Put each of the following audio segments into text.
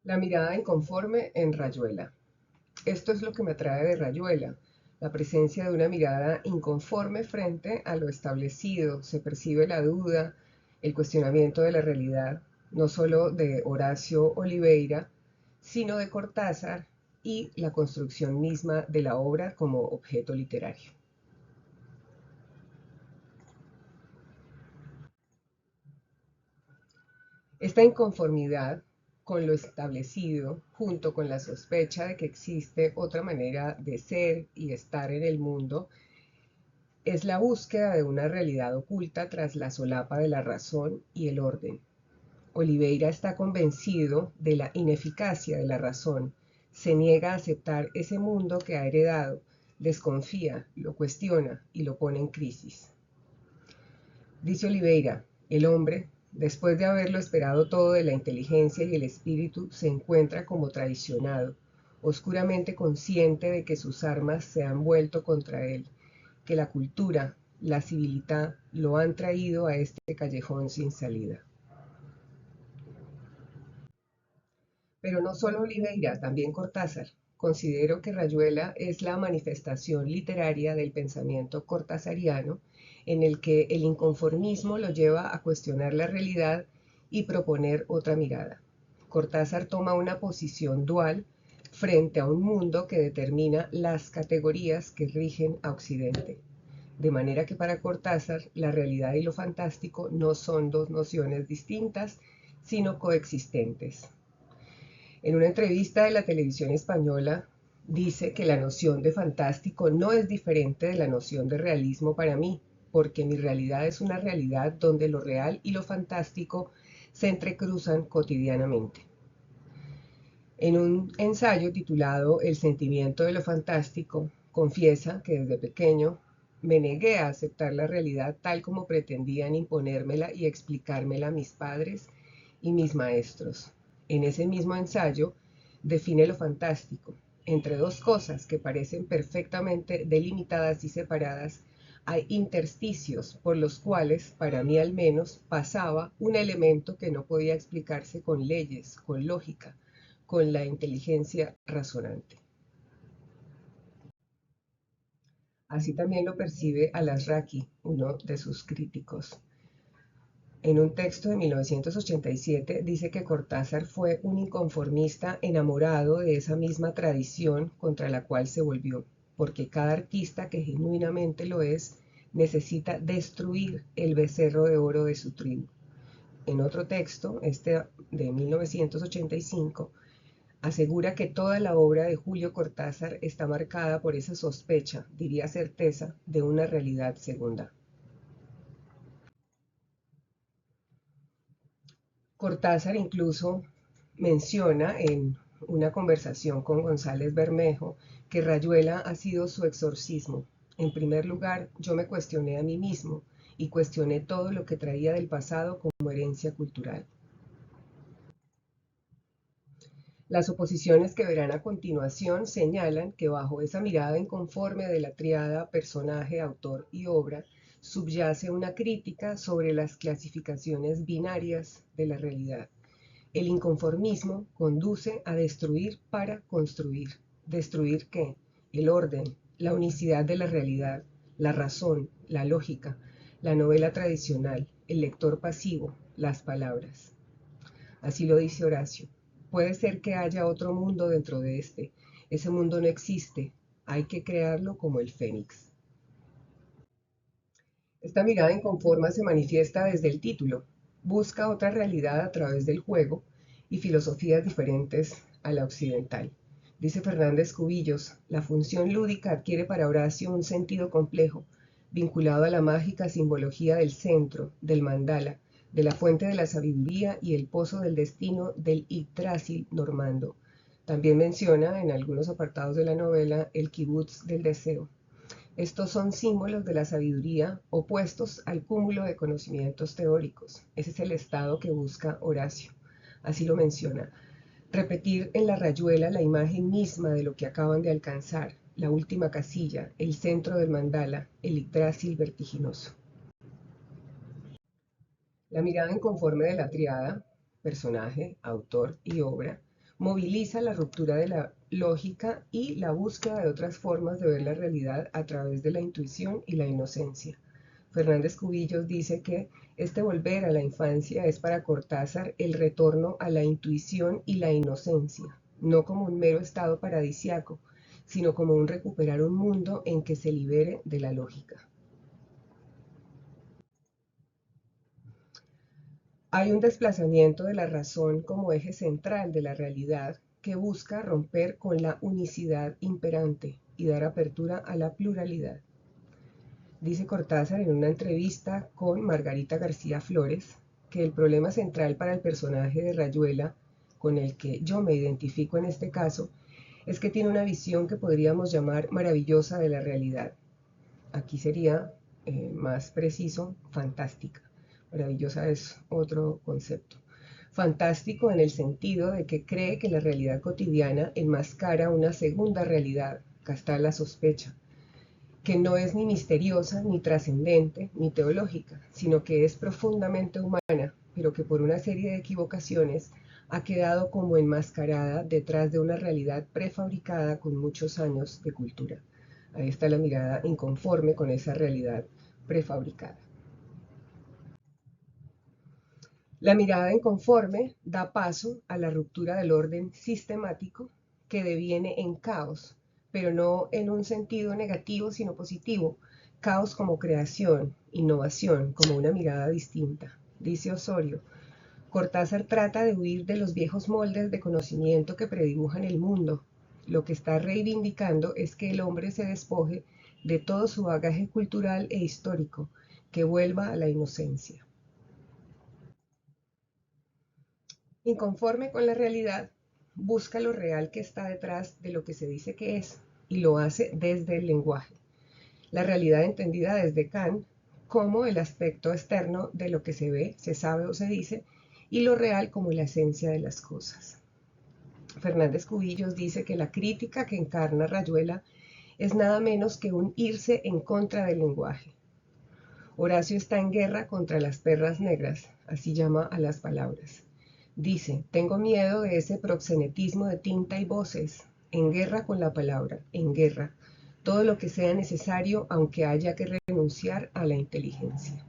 La mirada inconforme en Rayuela. Esto es lo que me atrae de Rayuela, la presencia de una mirada inconforme frente a lo establecido. Se percibe la duda, el cuestionamiento de la realidad, no solo de Horacio Oliveira, sino de Cortázar y la construcción misma de la obra como objeto literario. Esta inconformidad con lo establecido, junto con la sospecha de que existe otra manera de ser y estar en el mundo, es la búsqueda de una realidad oculta tras la solapa de la razón y el orden. Oliveira está convencido de la ineficacia de la razón, se niega a aceptar ese mundo que ha heredado, desconfía, lo cuestiona y lo pone en crisis. Dice Oliveira, el hombre, después de haberlo esperado todo de la inteligencia y el espíritu, se encuentra como traicionado, oscuramente consciente de que sus armas se han vuelto contra él, que la cultura, la civilidad, lo han traído a este callejón sin salida. Pero no solo Oliveira, también Cortázar. Considero que Rayuela es la manifestación literaria del pensamiento cortázariano, en el que el inconformismo lo lleva a cuestionar la realidad y proponer otra mirada. Cortázar toma una posición dual frente a un mundo que determina las categorías que rigen a Occidente. De manera que para Cortázar la realidad y lo fantástico no son dos nociones distintas, sino coexistentes. En una entrevista de la televisión española dice que la noción de fantástico no es diferente de la noción de realismo para mí, porque mi realidad es una realidad donde lo real y lo fantástico se entrecruzan cotidianamente. En un ensayo titulado El sentimiento de lo fantástico, confiesa que desde pequeño me negué a aceptar la realidad tal como pretendían imponérmela y explicármela mis padres y mis maestros. En ese mismo ensayo define lo fantástico. Entre dos cosas que parecen perfectamente delimitadas y separadas, hay intersticios por los cuales, para mí al menos, pasaba un elemento que no podía explicarse con leyes, con lógica, con la inteligencia razonante. Así también lo percibe Alasraqui, uno de sus críticos. En un texto de 1987 dice que Cortázar fue un inconformista enamorado de esa misma tradición contra la cual se volvió, porque cada artista que genuinamente lo es necesita destruir el becerro de oro de su tribu. En otro texto, este de 1985, asegura que toda la obra de Julio Cortázar está marcada por esa sospecha, diría certeza, de una realidad segunda. Cortázar incluso menciona en una conversación con González Bermejo que Rayuela ha sido su exorcismo. En primer lugar, yo me cuestioné a mí mismo y cuestioné todo lo que traía del pasado como herencia cultural. Las oposiciones que verán a continuación señalan que bajo esa mirada inconforme de la triada personaje, autor y obra, subyace una crítica sobre las clasificaciones binarias de la realidad. El inconformismo conduce a destruir para construir. ¿Destruir qué? El orden, la unicidad de la realidad, la razón, la lógica, la novela tradicional, el lector pasivo, las palabras. Así lo dice Horacio. Puede ser que haya otro mundo dentro de este. Ese mundo no existe. Hay que crearlo como el fénix. Esta mirada inconforme se manifiesta desde el título. Busca otra realidad a través del juego y filosofías diferentes a la occidental. Dice Fernández Cubillos, la función lúdica adquiere para Horacio un sentido complejo, vinculado a la mágica simbología del centro, del mandala, de la fuente de la sabiduría y el pozo del destino del Yggdrasil normando. También menciona en algunos apartados de la novela el kibutz del deseo. Estos son símbolos de la sabiduría opuestos al cúmulo de conocimientos teóricos. Ese es el estado que busca Horacio. Así lo menciona. Repetir en la rayuela la imagen misma de lo que acaban de alcanzar, la última casilla, el centro del mandala, el Yggdrasil vertiginoso. La mirada inconforme de la triada, personaje, autor y obra, moviliza la ruptura de la lógica y la búsqueda de otras formas de ver la realidad a través de la intuición y la inocencia. Fernández Cubillos dice que este volver a la infancia es para Cortázar el retorno a la intuición y la inocencia, no como un mero estado paradisiaco, sino como un recuperar un mundo en que se libere de la lógica. Hay un desplazamiento de la razón como eje central de la realidad que busca romper con la unicidad imperante y dar apertura a la pluralidad. Dice Cortázar en una entrevista con Margarita García Flores que el problema central para el personaje de Rayuela, con el que yo me identifico en este caso, es que tiene una visión que podríamos llamar maravillosa de la realidad. Aquí sería más preciso, fantástica. Maravillosa es otro concepto. Fantástico en el sentido de que cree que la realidad cotidiana enmascara una segunda realidad, acá está la sospecha, que no es ni misteriosa, ni trascendente, ni teológica, sino que es profundamente humana, pero que por una serie de equivocaciones ha quedado como enmascarada detrás de una realidad prefabricada con muchos años de cultura. Ahí está la mirada inconforme con esa realidad prefabricada. La mirada inconforme da paso a la ruptura del orden sistemático que deviene en caos, pero no en un sentido negativo, sino positivo. Caos como creación, innovación, como una mirada distinta. Dice Osorio, Cortázar trata de huir de los viejos moldes de conocimiento que predibujan el mundo. Lo que está reivindicando es que el hombre se despoje de todo su bagaje cultural e histórico, que vuelva a la inocencia. Inconforme con la realidad, busca lo real que está detrás de lo que se dice que es, y lo hace desde el lenguaje. La realidad entendida desde Kant como el aspecto externo de lo que se ve, se sabe o se dice, y lo real como la esencia de las cosas. Fernández Cubillos dice que la crítica que encarna Rayuela es nada menos que un irse en contra del lenguaje. Horacio está en guerra contra las perras negras, así llama a las palabras. Dice, tengo miedo de ese proxenetismo de tinta y voces, en guerra con la palabra, en guerra, todo lo que sea necesario aunque haya que renunciar a la inteligencia.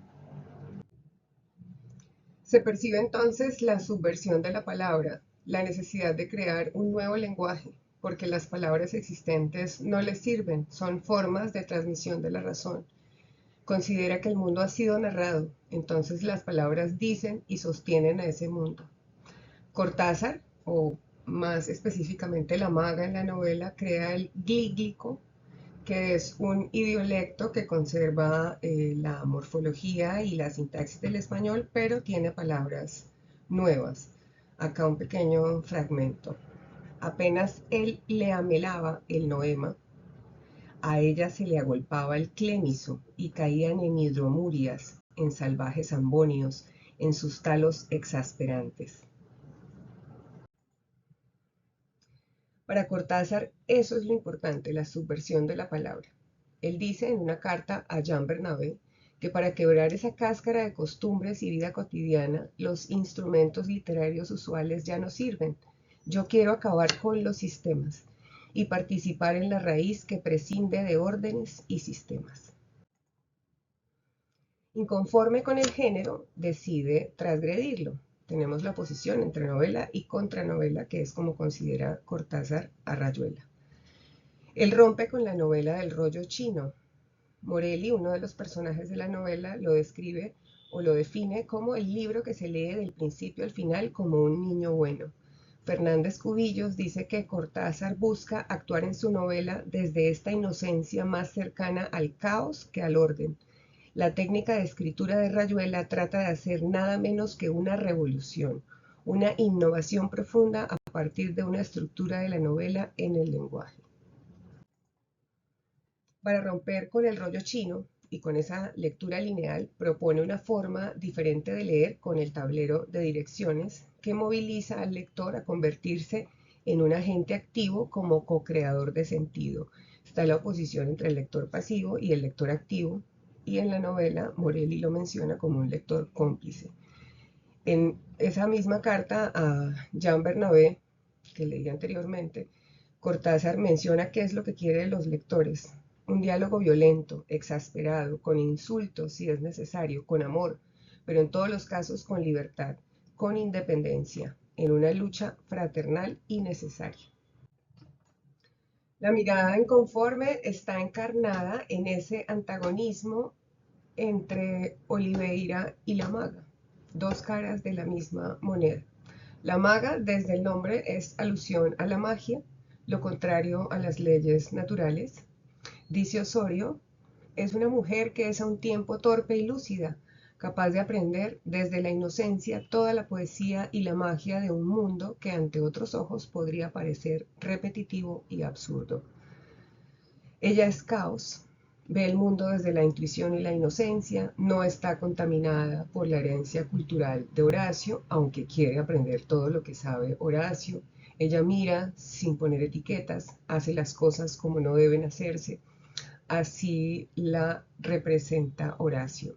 Se percibe entonces la subversión de la palabra, la necesidad de crear un nuevo lenguaje, porque las palabras existentes no les sirven, son formas de transmisión de la razón. Considera que el mundo ha sido narrado, entonces las palabras dicen y sostienen a ese mundo. Cortázar, o más específicamente la maga en la novela, crea el glíglico, que es un idiolecto que conserva la morfología y la sintaxis del español, pero tiene palabras nuevas. Acá un pequeño fragmento. Apenas él le amelaba el noema, a ella se le agolpaba el clémiso y caían en hidromurias, en salvajes ambonios, en sus talos exasperantes. Para Cortázar, eso es lo importante, la subversión de la palabra. Él dice en una carta a Jean Bernabé que para quebrar esa cáscara de costumbres y vida cotidiana, los instrumentos literarios usuales ya no sirven. Yo quiero acabar con los sistemas y participar en la raíz que prescinde de órdenes y sistemas. Inconforme con el género, decide transgredirlo. Tenemos la oposición entre novela y contranovela, que es como considera Cortázar a Rayuela. Él rompe con la novela del rollo chino. Morelli, uno de los personajes de la novela, lo describe o lo define como el libro que se lee del principio al final como un niño bueno. Fernández Cubillos dice que Cortázar busca actuar en su novela desde esta inocencia más cercana al caos que al orden. La técnica de escritura de Rayuela trata de hacer nada menos que una revolución, una innovación profunda a partir de una estructura de la novela en el lenguaje. Para romper con el rollo chino y con esa lectura lineal, propone una forma diferente de leer con el tablero de direcciones que moviliza al lector a convertirse en un agente activo como co-creador de sentido. Está la oposición entre el lector pasivo y el lector activo, y en la novela Morelli lo menciona como un lector cómplice. En esa misma carta a Jean Bernabé que leí anteriormente, Cortázar menciona qué es lo que quieren los lectores. Un diálogo violento, exasperado, con insultos si es necesario, con amor, pero en todos los casos con libertad, con independencia, en una lucha fraternal y necesaria. La mirada inconforme está encarnada en ese antagonismo entre Oliveira y la maga, dos caras de la misma moneda. La maga, desde el nombre, es alusión a la magia, lo contrario a las leyes naturales. Dice Osorio, es una mujer que es a un tiempo torpe y lúcida, capaz de aprender desde la inocencia toda la poesía y la magia de un mundo que ante otros ojos podría parecer repetitivo y absurdo. Ella es caos, ve el mundo desde la intuición y la inocencia, no está contaminada por la herencia cultural de Horacio, aunque quiere aprender todo lo que sabe Horacio. Ella mira sin poner etiquetas, hace las cosas como no deben hacerse. Así la representa Horacio.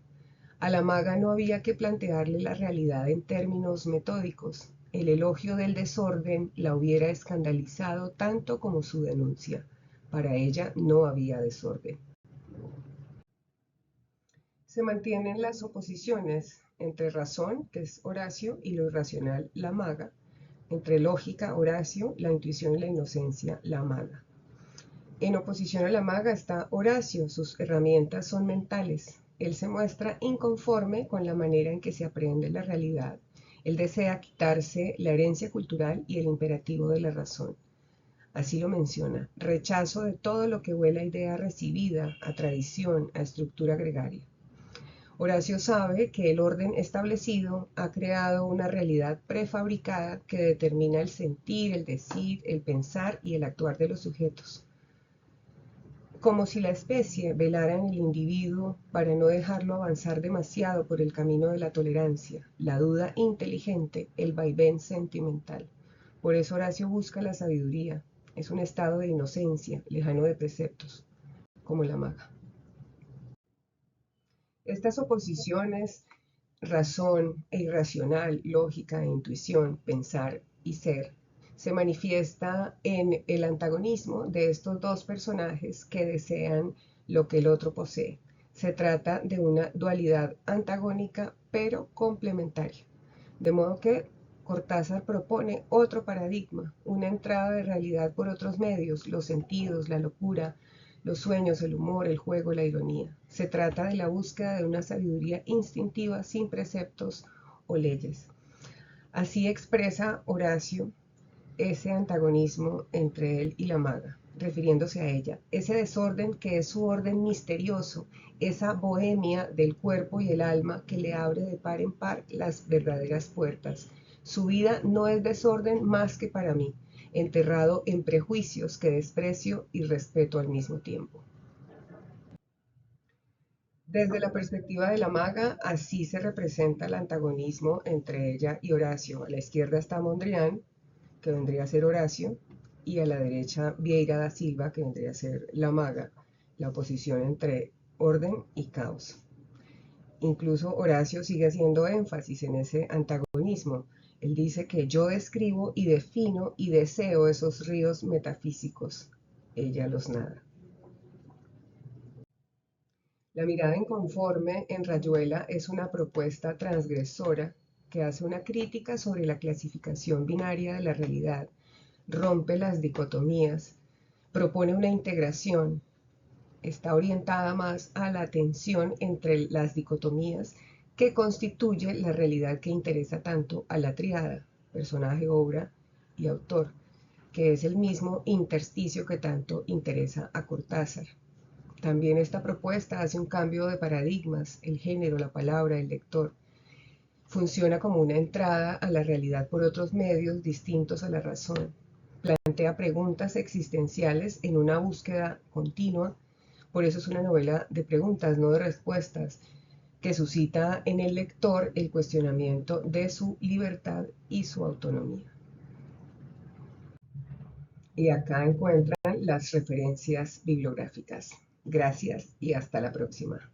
A la maga no había que plantearle la realidad en términos metódicos. El elogio del desorden la hubiera escandalizado tanto como su denuncia. Para ella no había desorden. Se mantienen las oposiciones entre razón, que es Horacio, y lo irracional, la maga, entre lógica, Horacio, la intuición y la inocencia, la maga. En oposición a la maga está Horacio, sus herramientas son mentales. Él se muestra inconforme con la manera en que se aprende la realidad. Él desea quitarse la herencia cultural y el imperativo de la razón. Así lo menciona, rechazo de todo lo que huele a idea recibida, a tradición, a estructura gregaria. Horacio sabe que el orden establecido ha creado una realidad prefabricada que determina el sentir, el decir, el pensar y el actuar de los sujetos. Como si la especie velara en el individuo para no dejarlo avanzar demasiado por el camino de la tolerancia, la duda inteligente, el vaivén sentimental. Por eso Horacio busca la sabiduría. Es un estado de inocencia, lejano de preceptos, como la maga. Estas oposiciones, razón e irracional, lógica e intuición, pensar y ser, se manifiesta en el antagonismo de estos dos personajes que desean lo que el otro posee. Se trata de una dualidad antagónica pero complementaria. De modo que Cortázar propone otro paradigma, una entrada de realidad por otros medios, los sentidos, la locura, los sueños, el humor, el juego, la ironía. Se trata de la búsqueda de una sabiduría instintiva sin preceptos o leyes. Así expresa Horacio ese antagonismo entre él y la maga, refiriéndose a ella, ese desorden que es su orden misterioso, esa bohemia del cuerpo y el alma que le abre de par en par las verdaderas puertas. Su vida no es desorden más que para mí, enterrado en prejuicios que desprecio y respeto al mismo tiempo. Desde la perspectiva de la maga, así se representa el antagonismo entre ella y Horacio. A la izquierda está Mondrian, que vendría a ser Horacio, y a la derecha Vieira da Silva, que vendría a ser la maga, la oposición entre orden y caos. Incluso Horacio sigue haciendo énfasis en ese antagonismo. Él dice que yo describo y defino y deseo esos ríos metafísicos. Ella los nada. La mirada inconforme en Rayuela es una propuesta transgresora que hace una crítica sobre la clasificación binaria de la realidad, rompe las dicotomías, propone una integración, está orientada más a la tensión entre las dicotomías que constituye la realidad que interesa tanto a la triada, personaje, obra y autor, que es el mismo intersticio que tanto interesa a Cortázar. También esta propuesta hace un cambio de paradigmas, el género, la palabra, el lector. Funciona como una entrada a la realidad por otros medios distintos a la razón. Plantea preguntas existenciales en una búsqueda continua. Por eso es una novela de preguntas, no de respuestas, que suscita en el lector el cuestionamiento de su libertad y su autonomía. Y acá encuentran las referencias bibliográficas. Gracias y hasta la próxima.